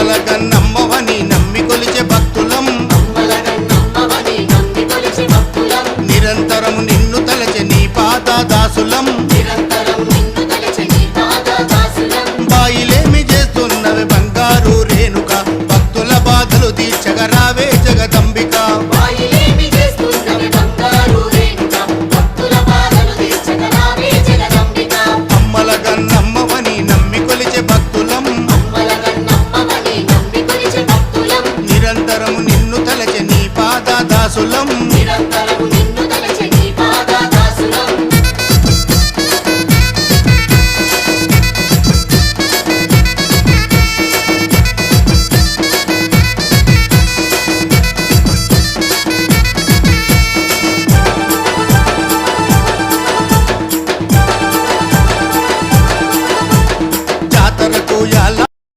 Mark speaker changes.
Speaker 1: అమ్మలగన్నమ్మవని నమ్మి కొలిచే భక్తులం నిరంతరం నిన్ను తలచె నీ పాద దాసులం బాయిలేమి చేస్తున్నవి బంగారు రేణుక భక్తుల బాధలు తీర్చగరావే జగదంబిక